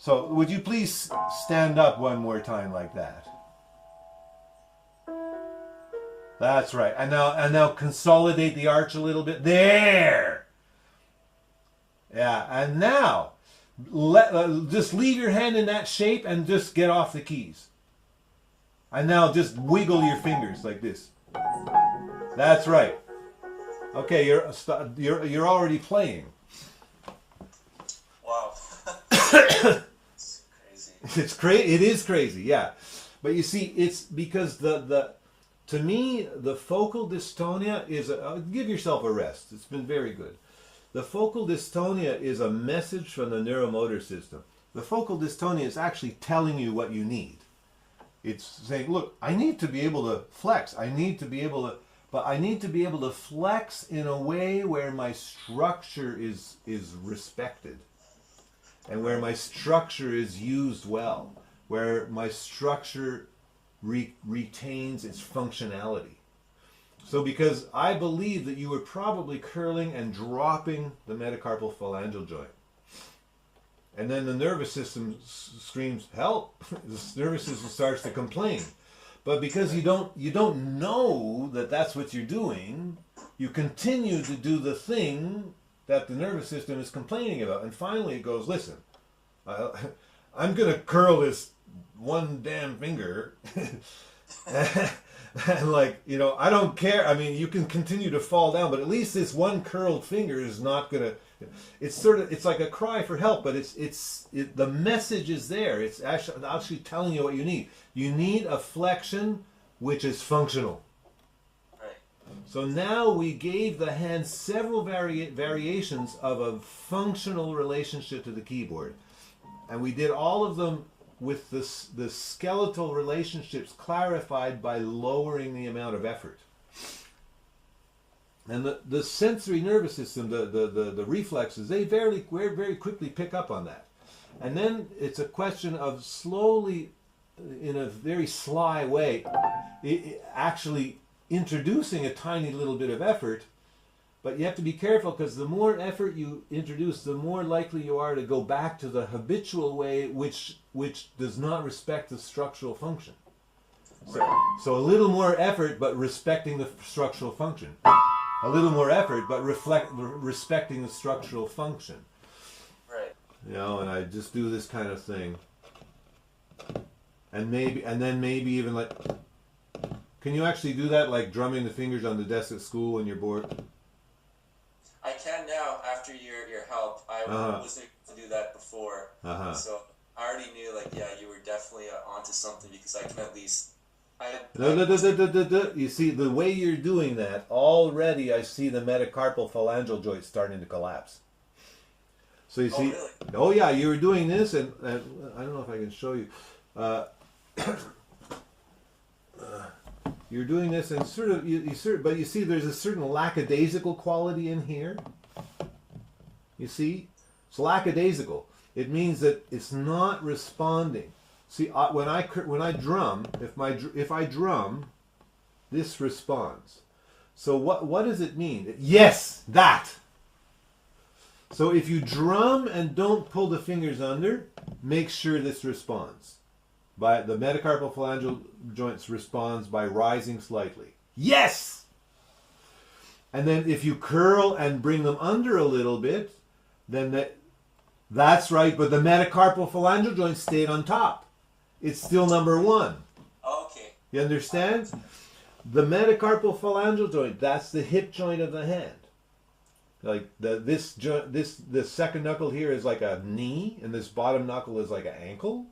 So would you please stand up one more time like that? That's right. And now consolidate the arch a little bit. There. Yeah. And now just leave your hand in that shape and just get off the keys. And now just wiggle your fingers like this. That's right. Okay, you're already playing. Wow. It's crazy. It's crazy. It is crazy, yeah. But you see, it's because to me the focal dystonia is give yourself a rest. It's been very good. The focal dystonia is a message from the neuromotor system. The focal dystonia is actually telling you what you need. It's saying, look, I need to be able to flex. But I need to be able to flex in a way where my structure is respected, and where my structure is used well, where my structure retains its functionality. So because I believe that you were probably curling and dropping the metacarpal phalangeal joint. And then the nervous system screams, help! The nervous system starts to complain. But because you don't know that that's what you're doing, you continue to do the thing that the nervous system is complaining about. And finally it goes, listen, I'm going to curl this one damn finger. And I don't care. I mean, you can continue to fall down, but at least this one curled finger is not going to... It's like a cry for help, but the message is there. It's actually telling you what you need. You need a flexion which is functional. Right. So now we gave the hand several variations of a functional relationship to the keyboard, and we did all of them with the skeletal relationships clarified by lowering the amount of effort. And the sensory nervous system, the reflexes, they very quickly pick up on that. And then it's a question of slowly, in a very sly way, actually introducing a tiny little bit of effort. But you have to be careful, because the more effort you introduce, the more likely you are to go back to the habitual way, which does not respect the structural function. So a little more effort, but respecting the structural function. A little more effort, but respecting the structural function. Right. And I just do this kind of thing. And then maybe even like, can you actually do that, like drumming the fingers on the desk at school when you're bored? I can now, after your help. I wasn't able to do that before. So I already knew, you were definitely onto something, because I can at least... You see, the way you're doing that, already I see the metacarpal phalangeal joint starting to collapse. So you see... really? Oh yeah, you were doing this, and I don't know if I can show you. You're doing this, and but you see there's a certain lackadaisical quality in here. You see? It's lackadaisical. It means that it's not responding. See, when I drum, if I drum, this responds. So what does it mean? Yes, that. So if you drum and don't pull the fingers under, make sure this responds. The metacarpal phalangeal joints responds by rising slightly. Yes. And then if you curl and bring them under a little bit, then that's right. But the metacarpal phalangeal joint stayed on top. It's still number one. Okay. You understand? The metacarpal phalangeal joint, that's the hip joint of the hand. Like the second knuckle here is like a knee, and this bottom knuckle is like an ankle.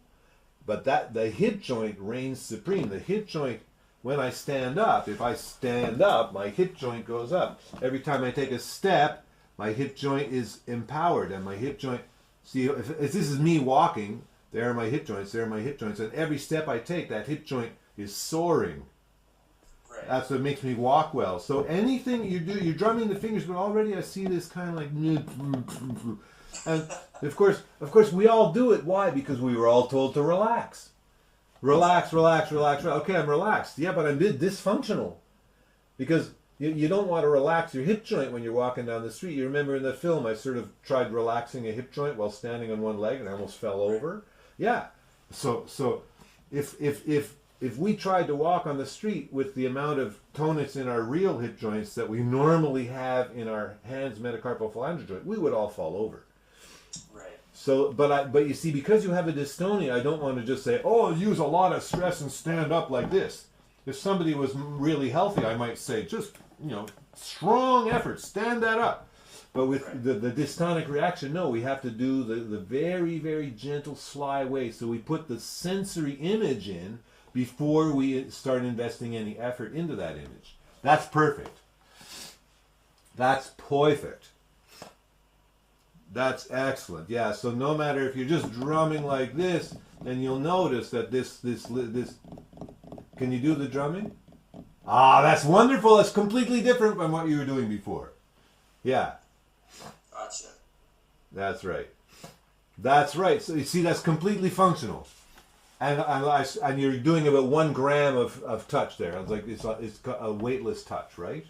But the hip joint reigns supreme. The hip joint, when I stand up, if I stand up, my hip joint goes up. Every time I take a step, my hip joint is empowered, and my hip joint, see, if this is me walking, there are my hip joints, there are my hip joints, and every step I take, that hip joint is soaring. Right. That's what makes me walk well. So anything you do, you're drumming the fingers, but already I see this kind of like... And of course, we all do it. Why? Because we were all told to relax. Relax. Okay, I'm relaxed. Yeah, but I'm dysfunctional. Because You don't want to relax your hip joint when you're walking down the street. You remember in the film, I sort of tried relaxing a hip joint while standing on one leg, and I almost fell over. Yeah. So if we tried to walk on the street with the amount of tonus in our real hip joints that we normally have in our hands metacarpal phalangeal joint, we would all fall over. Right. So, but you see, because you have a dystonia, I don't want to just say, oh, use a lot of stress and stand up like this. If somebody was really healthy, I might say, just, strong effort, stand that up. But with the dystonic reaction, no, we have to do the very, very gentle, sly way. So we put the sensory image in before we start investing any effort into that image. That's perfect. That's perfect. That's excellent. Yeah, so no matter if you're just drumming like this, then you'll notice that this can you do the drumming? Ah, that's wonderful. That's completely different from what you were doing before. Yeah. Gotcha. That's right. That's right. So you see, that's completely functional. And you're doing about 1 gram of touch there. It's like it's a weightless touch, right?